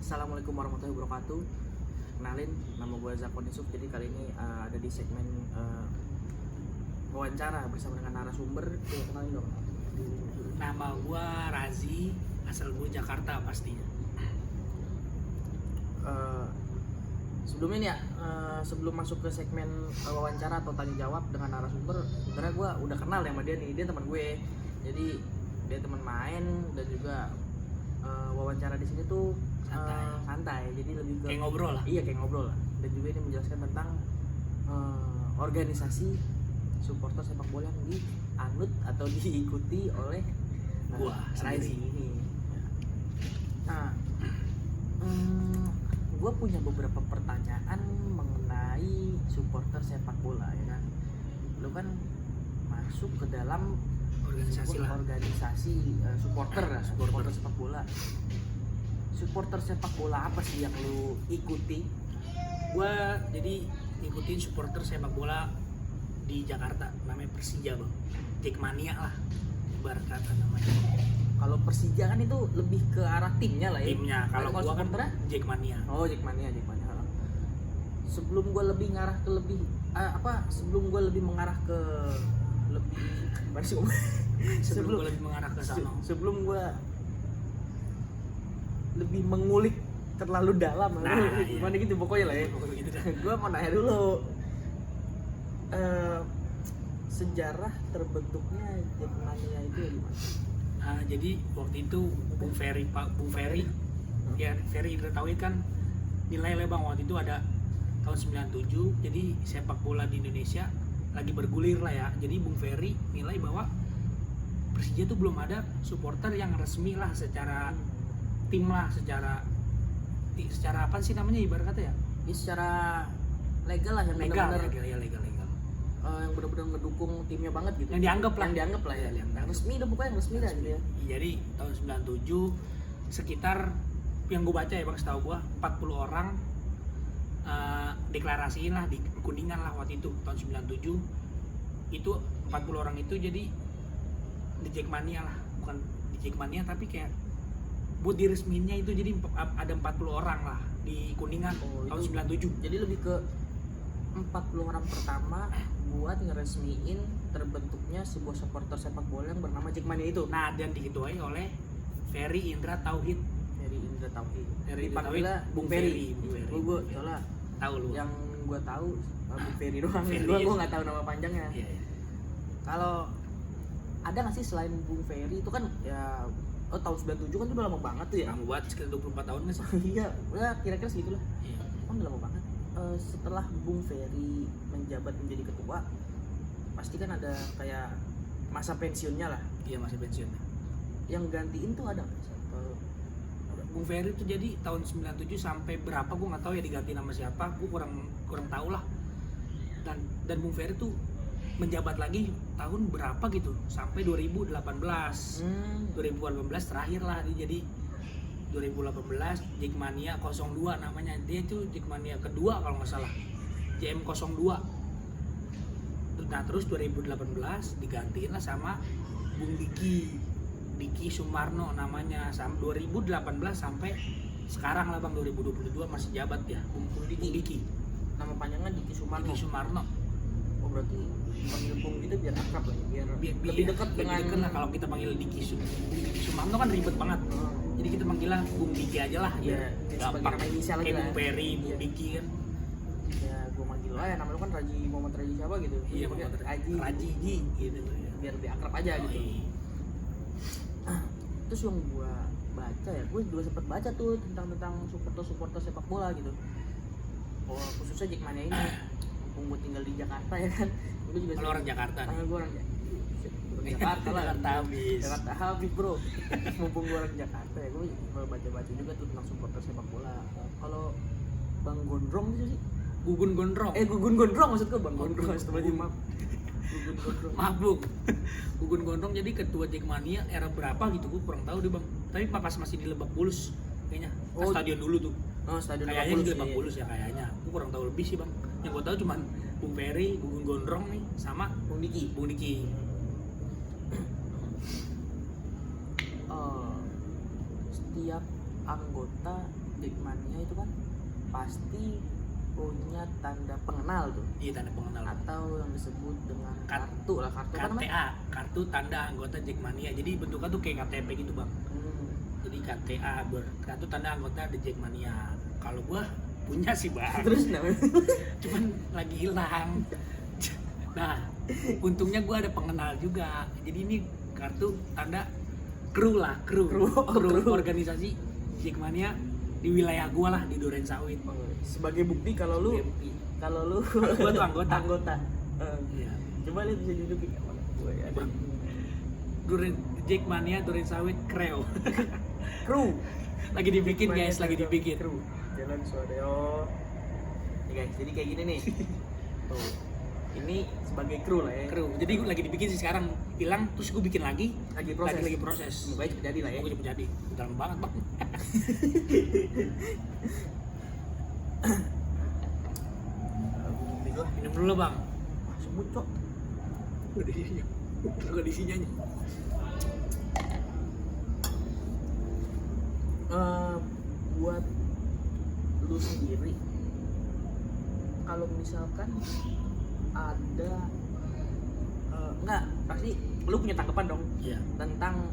Assalamualaikum warahmatullahi wabarakatuh. Kenalin, nama gue Zakwan Yusuf. Jadi kali ini ada di segmen wawancara bersama dengan narasumber. Coba kenalin dong. Nama gue Razi, asal gue Jakarta pastinya. Sebelumnya nih ya, sebelum masuk ke segmen wawancara atau tanya jawab dengan narasumber, sebenarnya gue udah kenal sama dia nih. Dia teman gue. Jadi dia teman main dan juga wawancara di sini tuh santai. Jadi lebih ke Kayak ngobrol lah. Iya, kayak ngobrol lah. Dan juga ini menjelaskan tentang organisasi supporter sepak bola yang dianut atau diikuti oleh Gua Razi sendiri. ini. Nah, gue punya beberapa pertanyaan mengenai supporter sepak bola ya kan. Lu kan masuk ke dalam Organisasi sebuah lah. organisasi supporter sepak bola. Supporter sepak bola apa sih yang lu ikuti? Gue jadi ngikutin supporter sepak bola di Jakarta, namanya Persija bang. Jackmania lah, ibarat kata namanya. Kalau Persija kan itu lebih ke arah timnya lah ya. Timnya, kalau gue kan supporternya? Jackmania. Oh, Jackmania. Sebelum gue lebih ngarah ke sebelum gue lebih mengarah ke lebih gimana sih ngomong? Sebelum gue lebih mengarah ke sana. Sebelum gue lebih mengulik terlalu dalam, Nah, gimana gitu pokoknya lah ya. Pokoknya gitu dah. Gue mau nanya dulu sejarah terbentuknya Jackmania itu ya gimana? Jadi waktu itu Bung Ferry, ya Ferry Indra Tauhid kan nilai bang waktu itu ada tahun 97, jadi sepak bola di Indonesia lagi bergulir lah ya. Jadi Bung Ferry nilai bahwa Persija tuh belum ada supporter yang resmi lah secara tim lah, secara apa sih namanya ibarat kata ya? Ya secara legal lah, yang Legal, benar-benar legal. yang benar-benar ngedukung timnya banget gitu. Yang dianggap lah ya. Yang Yang resmi dah, pokoknya yang resmi dah gitu ya. Jadi tahun 97 sekitar yang gue baca ya bang, setahu gue 40 orang deklarasiin lah di Kuningan lah waktu itu tahun 97. Itu 40 orang itu jadi di Jackmania lah, bukan di Jackmania tapi kayak buat diresmiinnya itu, jadi ada 40 orang lah di Kuningan tahun 97. Jadi lebih ke 40 orang pertama buat ngeresmiin terbentuknya sebuah supporter sepak bola yang bernama Jackmania itu. Nah, dan diketuai oleh Ferry Indra Tauhid. Dari Indra Tauhid. Ferry Indra Dipanggilnya Tauhid, Bung Ferry. Bung Ferry. Gue soalnya Tahu lu. yang gue tahu Bung Ferry doang. Ferry. Gue nggak tahu nama panjangnya. Iya. Kalau ada nggak sih selain Bung Ferry itu kan ya tahun 97 kan itu udah lama banget tuh ya. Kamu buat sekitar 24 tahun nggak sih? Iya, ya kira-kira segitu lah. Iya. Kan udah lama banget. Setelah Bung Ferry menjabat menjadi ketua, pasti kan ada kayak masa pensiunnya lah. Iya, masih pensiun. Yang gantiin tuh ada nggak? Bung Ferry itu jadi tahun 97 sampai berapa gue nggak tahu ya diganti nama siapa, gue kurang tahu lah. Dan Bung Ferry tuh menjabat lagi tahun berapa gitu sampai 2018. 2018 terakhir lah dia jadi 2018 Jackmania 02 namanya. Dia itu Jackmania kedua kalau nggak salah, JM 02. Nah terus 2018 digantiin lah sama Bung Diki Sumarno namanya, sama 2018 sampai sekarang lah bang, 2022 masih jabat ya Bung Diki. Nama panjangnya Diki Sumarno. Diki Sumarno. Oh berarti panggil Bung gitu biar akrab lah, biar lebih dekat dengan. Lebih dekat lah kalau kita panggil Diki Sumarno kan ribet banget. Jadi kita panggilnya Bung Diki aja lah, Iya, sebagai gampang. nama inisial aja Kayak lah. Bung Ferry, Bung Iya. Diki kan. Ya gue manggil lah ya, nama lu kan Muhammad Raji siapa gitu. Iya, Pakai Muhammad Raji gitu. biar lebih akrab aja gitu. Terus yang gue baca ya, gue juga sempat baca tuh tentang supporter sepak bola gitu. Oh khususnya Jackmania ini, mumpung gue tinggal di Jakarta ya kan. Gue juga Kalau orang Jakarta nih. gue orang Jakarta lah. Jakarta habis. Jakarta habis bro. Mumpung gue orang Jakarta ya, gue baca-baca juga tuh tentang supporter sepak bola. Kalau Bang Gondrong itu sih? Gugun Gondrong. Gugun Gondrong maksud gue, Bang Gondrong. Astagfirullahaladzim, maaf. Gugun Gondrong. Mabuk. Gugun Gondrong jadi ketua Jackmania era berapa gitu, gue kurang tahu deh bang. Tapi pas masih di Lebak Bulus kayaknya. Pas stadion dulu tuh. Oh, stadion Kayaknya di Lebak iya. Bulus ya kayaknya. Gue kurang tahu lebih sih bang. Yang gue tahu cuman Bung Ferry, Gugun Gondrong nih sama Bung Diki. Setiap anggota Jackmania itu kan pasti punya tanda pengenal tuh, Iya, tanda pengenal. atau yang disebut dengan Kat- kartu lah, kartu apa namanya? KTA, kartu tanda anggota Jackmania. Jadi bentuknya tuh kayak KTP gitu bang. Jadi KTA kartu tanda anggota The Jackmania. Kalau gua punya sih bang, Terus namanya cuman lagi hilang. Nah, untungnya gua ada pengenal juga. Jadi ini kartu tanda kru Kru. organisasi Jackmania di wilayah gua lah, di Duren Sawit. sebagai bukti kalau lu Gua tuh anggota. anggota. Iya. Coba lihat bisa dudukin ya mana? Gue ada Duren Jackmania Duren Sawit Kreo. kru. Lagi dibikin guys, lagi dibikin. Kru. Jalan Swadeo. Nih guys, jadi kayak gini nih. Tuh. Ini sebagai kru lah ya. Kru. Jadi gua lagi dibikin sih sekarang, hilang terus gua bikin lagi. Lagi proses. Lagi proses. Semoga cepet jadi lah ya. Semoga cepet jadi. Dalam banget bang. Minum dulu bang. Semut cok. Udah isinya. Udah isinya. Buat lu sendiri, kalau misalkan ada enggak, pasti lu punya tanggapan dong Iya. tentang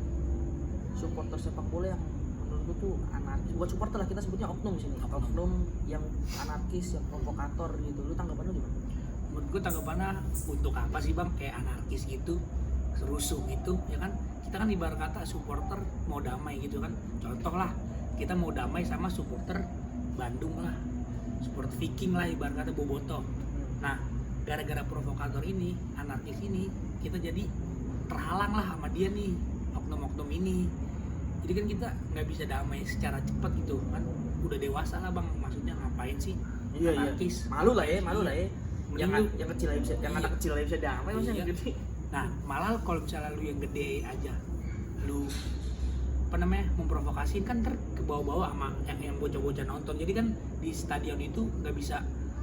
supporter sepak bola yang menurut lu tuh anarkis. Buat supporter lah, kita sebutnya oknum sini. Oknum. Oknum yang anarkis, yang provokator gitu. Lu tanggapan lu gimana? Menurut gue tanggapannya untuk apa sih bang, kayak anarkis gitu, serusuh gitu ya kan. Kita kan ibarat kata supporter mau damai gitu kan. Contoh lah, kita mau damai sama supporter Bandung lah, supporter Viking lah ibarat kata Boboto. Nah, gara-gara provokator ini, anarkis ini, kita jadi terhalang lah sama dia nih, oknum-oknum ini. Jadi kan kita nggak bisa damai secara cepat gitu kan. Udah dewasa lah bang, maksudnya ngapain sih anarkis? Malu lah ya, malu lah ya. Mending Yang lu- yang kecil aja bisa, yang Iya. anak kecil aja bisa damai, masa Iya. yang gede. Nah, malah kalau misalnya lu yang gede aja, lu apa namanya memprovokasiin kan ntar ke bawah-bawah sama yang bocah-bocah nonton. Jadi kan di stadion itu nggak bisa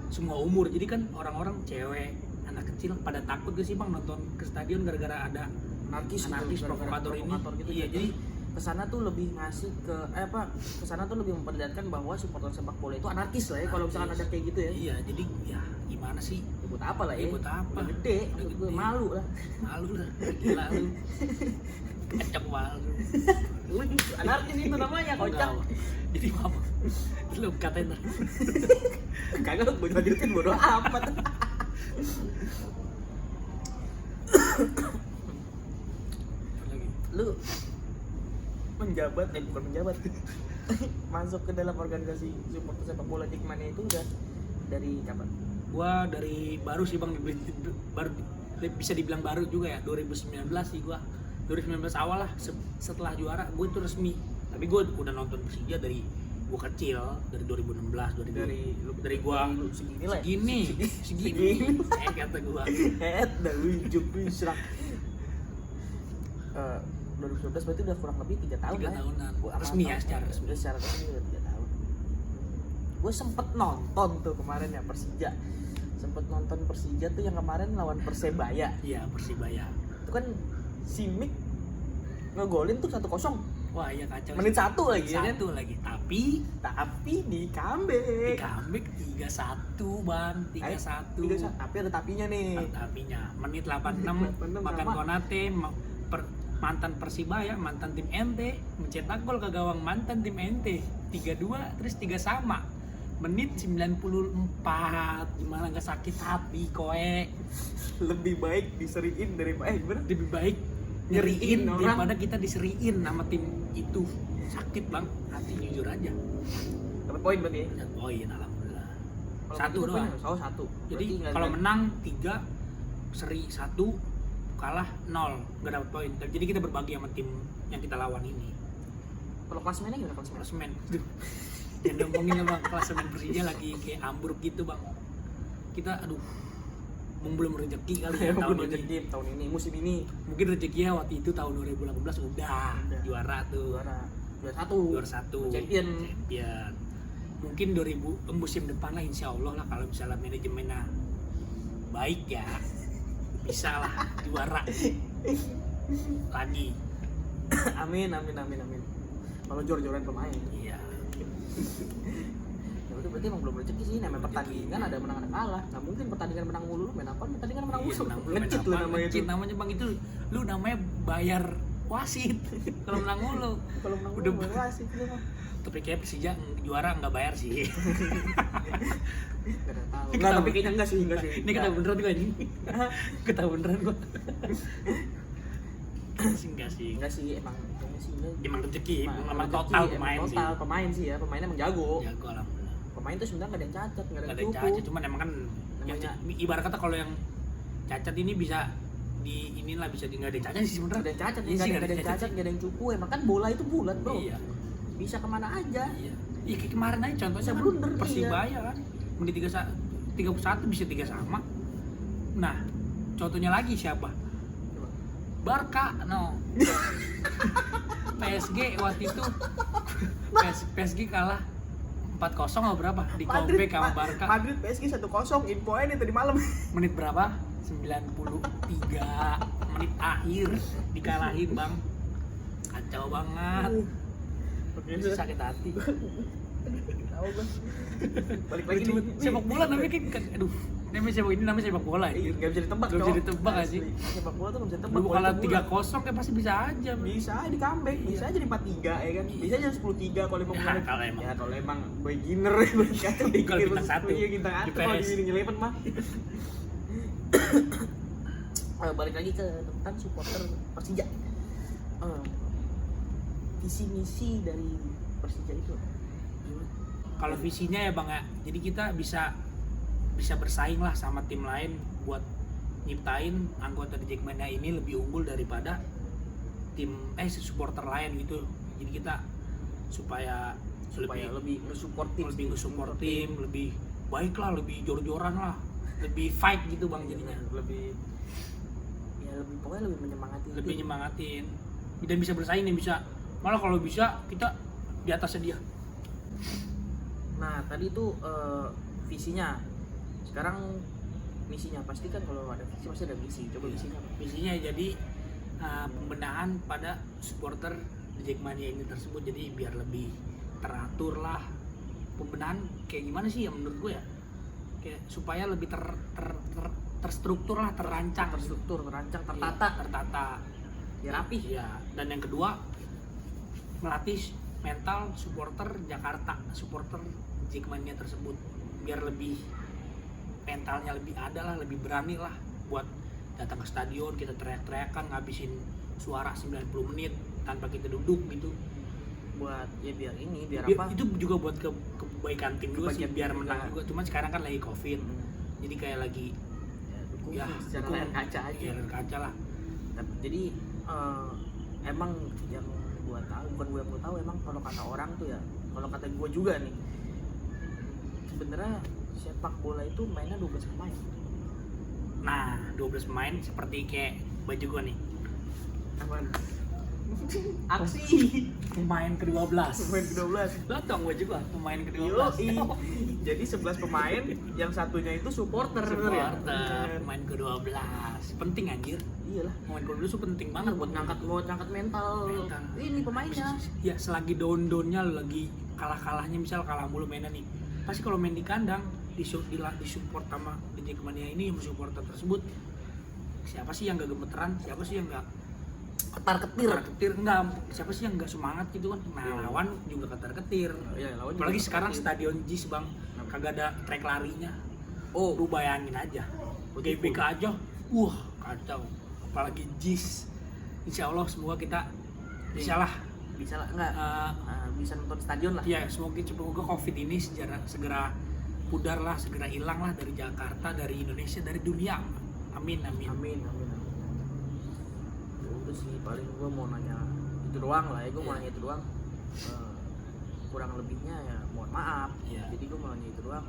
semua umur. Jadi kan orang-orang cewek, anak kecil pada takut gak sih bang nonton ke stadion gara-gara ada Anarkis anarkis gitu, provokator ini. provokator gitu. Iya, jadi kesana tuh lebih ngasih ke kesana tuh lebih memperlihatkan bahwa supporter sepak bola itu anarkis lah ya, kalau misalkan ada kayak gitu ya. iya, jadi ya gimana sih? Ya, buat apa lah ya? Ya, buat apa? Udah gede, Udah maksud gue gede. malu lah. Malu lah, gila lu. Kacak malu. Lu anarkis itu namanya, kocak. Enggak, jadi apa? Lu katain lah. Kagak, gue lanjutin bodo amat. Lagi. Lu menjabat, bukan menjabat. Masuk ke dalam organisasi supporter sepak bola Jackmania itu udah dari kapan? Gua dari baru sih bang, baru bisa dibilang baru juga ya, 2019 sih gua. 2019 awal lah, setelah juara gue itu resmi. Tapi gue udah nonton Persija dari gua kecil, dari 2016 dari gua lu segini lah. segini kata gua. Dah ujuk bisa. 2019 berarti udah kurang lebih 3 tahun 3 lah. tahunan. Gua Resmi ya, amal-amal. secara resmi. Udah secara resmi udah 3 tahun. Gue sempet nonton tuh kemarin ya Persija. Sempet nonton Persija tuh yang kemarin lawan Persebaya. Iya, Persibaya. Itu kan si Mik ngegolin tuh 1-0. Wah, iya kacau. Menit 1 lagi ya kan. Satu lagi. Tapi Di di comeback. comeback 3-1 bang, 3-1. 3-1. Tapi ada tapinya nih. Tapinya menit 86 86 makan sama. Konate mantan Persibaya, mantan tim NT mencetak gol ke gawang mantan tim NT 3-2 terus 3 sama menit 94. Gimana nggak sakit hati koe? Lebih baik diseriin daripada gimana? Lebih baik Nyeriin nyeriin orang. daripada kita diseriin sama tim itu. Sakit bang, hati jujur aja. Dapat poin berarti ya? Dan poin alhamdulillah. Kalau Satu begitu doang. poin, satu. Jadi Berarti nggak kalau ada- menang 3, seri 1, kalah 0, nggak dapat poin. Jadi kita berbagi sama tim yang kita lawan ini. kalau klasemennya gimana klasemen? Klasemen. Yang ngomongin bang, klasemen Persija lagi kayak ambruk gitu bang. Kita belum rezeki kali ya tahun Belum ini. rezeki tahun ini, musim ini Mungkin rezekinya waktu itu tahun 2018 udah juara tuh. juara Juara 1 1. champion. Mungkin musim depan lah insya Allah lah, kalau misalnya manajemennya baik ya, bisa lah juara lagi. Amin. Kalau jor-joran pemain. Iya. berarti emang belum rezeki sih. Namanya pertandingan ada menang ada kalah. Nggak mungkin pertandingan menang mulu, lu main apa? Pertandingan menang mulu. Ngecit lu namanya itu. Ngecit namanya bang itu, lu namanya bayar wasit kalau menang mulu. Kalau menang Udah mulu wasit lu mah. Tapi kayak Persija juara nggak bayar sih. Nggak ada tahu. Nggak, tapi kayaknya enggak sih. Ini kata beneran gue ini. Kata beneran gue. Enggak sih. Enggak sih, emang sih. Emang rezeki, emang rezeki, total pemain sih. Total pemain sih ya, pemainnya emang jago. Jago alhamdulillah. Pemain tuh sebenarnya nggak ada yang cacat, nggak ada Gak yang ada yang cupu. cacat, cuman emang kan Namanya- ibarat kata kalau yang cacat ini bisa di inilah bisa di nggak ada yang cacat sih sebenarnya. Nggak ada yang cacat, Iya sih, nggak ada yang cacat, nggak ada yang cupu. Emang kan bola itu bulat bro. Iya. Bisa kemana aja. Iya. Iya kayak kemarin aja contohnya Bisa kan blunder, Persibaya kan menit 31 bisa 3 sama. Nah, contohnya lagi siapa? Barca, no. PSG waktu itu PSG kalah 4-0 atau berapa? Di comeback sama Barca. Madrid PSG 1-0, infonya nih tadi malam. Menit berapa? 93 menit akhir dikalahin bang. Kacau banget. Itu sakit hati. Tahu gua. Balik lagi Cuma nih. sepak bola namanya kan aduh. Namanya sepak bola Iya, ya. nggak bisa ditebak. Nggak bisa Cok. ditebak nggak sih? Asli. Sepak bola tuh nggak bisa ditebak. Lu Bola kalah itu bola. 3-0 kan pasti bisa aja. Bisa aja di comeback, bisa aja di 4-3 ya kan. Bisa aja 10-3 kalau emang Ya, benar. kalau emang. Ya kalau emang beginner kacau dikit. Kalau bintang satu. Iya, bintang Di satu kalau PS. di Winning Eleven mah. Balik lagi ke tentang supporter Persija. Visi misi dari Persija itu. Kalau visinya ya bang ya, jadi kita bisa bersaing lah sama tim lain buat nyiptain anggota di Jackmania ini lebih unggul daripada tim supporter lain gitu. Jadi kita supaya lebih nge-support tim, lebih nge-support tim, lebih baik lah, lebih jor-joran lah, lebih fight gitu bang jadinya. lebih pokoknya lebih menyemangati. Lebih nyemangatin dan bisa bersaing nih, bisa malah kalau bisa kita di atasnya dia. Nah tadi itu visinya. Sekarang misinya pasti kan kalau ada visi pasti ada misi. Coba Iya. misinya apa? Misinya jadi pembenahan pada supporter di Jackmania ini tersebut, jadi biar lebih teratur lah. Pembenahan kayak gimana sih ya menurut gue ya, kayak supaya lebih terstruktur lah, terancang, Terstruktur, terancang, Iya, tertata. Ya rapih. ya. Dan yang kedua melatih mental supporter Jakarta, supporter Jackmania tersebut biar lebih mentalnya lebih ada lah, lebih berani lah buat datang ke stadion, kita teriak-teriakan ngabisin suara 90 menit tanpa kita duduk gitu. Buat ya biar Biar, apa? itu juga buat kebaikan tim juga sih, Kebaikan biar tim menang juga. juga. Cuman sekarang kan lagi Covid. Hmm. Jadi kayak lagi Ya, secara dukung. layar kaca aja. Ya, layar kaca lah. Jadi emang yang gua tahu, bukan gua yang gua tahu, emang kalau kata orang tuh ya, kalau kata gua juga nih, sebenarnya sepak bola itu mainnya 12 pemain. Nah, 12 pemain seperti kayak baju gua nih. Apaan? Aksi. Pemain ke-12. Pemain ke-12. Lihat dong gue juga pemain ke-12. Yoi. Jadi 11 pemain, yang satunya itu supporter, bener ya? Supporter, pemain ke-12. Penting anjir. Iyalah. Pemain ke-12 tuh penting banget Buat ngangkat mental. Mental. Ini pemainnya. Ya selagi down-downnya lagi kalah-kalahnya, misal kalah mulu mainnya nih. Pasti kalau main di kandang, di support sama di Jackmania ini, yang supporter tersebut, siapa sih yang gak gemeteran? Siapa sih yang gak ketar-ketir? Enggak, siapa sih yang gak semangat gitu kan? Nah, Iya. lawan juga ketar-ketir. Iya, lawan juga Apalagi sekarang ketar-ketir. stadion JIS bang, kagak ada trek larinya. Oh, Lu bayangin aja, GBK aja, wah kacau. Apalagi JIS. Insya Allah semoga kita bisa lah. bisa lah enggak? Bisa nonton stadion lah. Ya semoga COVID ini segera pudar lah, segera hilang lah dari Jakarta, dari Indonesia, dari dunia. Amin amin. Amin. Ya udah sih, paling gue mau nanya itu doang lah ya, gue mau Iya. nanya itu doang. Kurang lebihnya ya mohon maaf. Iya. Jadi gue mau nanya itu doang.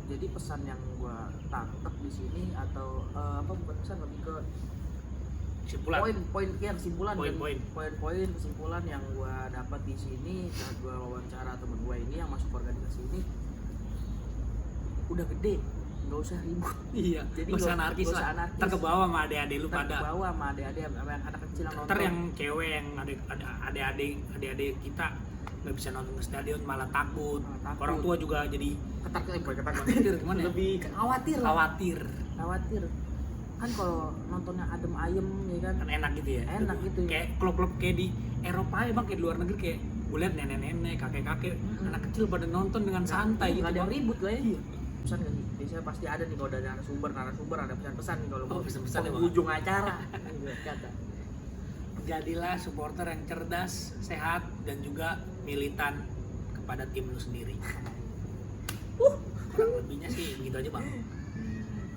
Jadi pesan yang gue tangkap di sini atau bukan pesan, lebih ke Kesimpulan. poin kesimpulan Poin-poin. kesimpulan yang gue dapat di sini saat gue wawancara temen gue ini yang masuk organisasi ini, udah gede, nggak usah ribut. Iya. Jadi Gak usah nggak anarkis usah lah. anarkis. Ntar ke bawah sama adik-adik lu Ntar pada. ke bawah sama adik-adik sama yang anak kecil yang nonton. Ntar yang cewek yang adik-adik kita nggak bisa nonton ke stadion, malah takut. Malah takut. Orang tua juga jadi Bukan ketakutan, khawatir, gimana ya? lebih khawatir lah. Khawatir. Kan kalau nontonnya adem ayem ya kan, Kan enak gitu ya. Enak gitu ya. Kayak klub-klub kayak di Eropa ya bang, kayak di luar negeri, kayak gue liat nenek-nenek, kakek-kakek, anak kecil pada nonton dengan santai gitu. nggak ada yang Bang. ribut lah ya. Iya. Pesan kan biasanya pasti ada nih kalau ada narasumber ada pesan-pesan nih kalau Oh, pesan-pesan ya, Bang. ujung acara. Kata. Jadilah supporter yang cerdas, sehat, dan juga militan kepada tim lu sendiri. Kurang lebihnya sih begitu aja bang.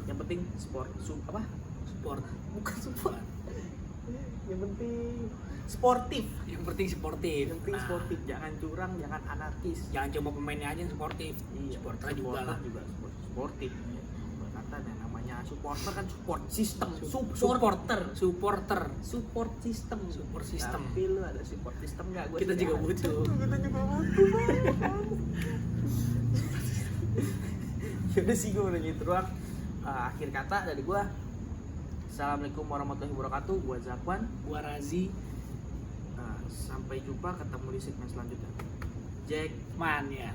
Yang penting sport, apa? Sport. Bukan support. Yang penting sportif. Yang penting sportif. Yang penting Nah, sportif, jangan curang, jangan anarkis. jangan cuma pemainnya aja yang sportif. Supporternya juga lah. Juga sportif. Berkata namanya supporter kan support system. Supporter. Support system. Support system. Tapi lu ada support system nggak? Gua Kita juga butuh. Kita juga butuh. Yaudah sih gue udah gitu doang. Akhir kata dari gue, assalamualaikum warahmatullahi wabarakatuh. Gue Zakwan. Gua Razi. Sampai jumpa, ketemu di segmen selanjutnya. Jack Man ya.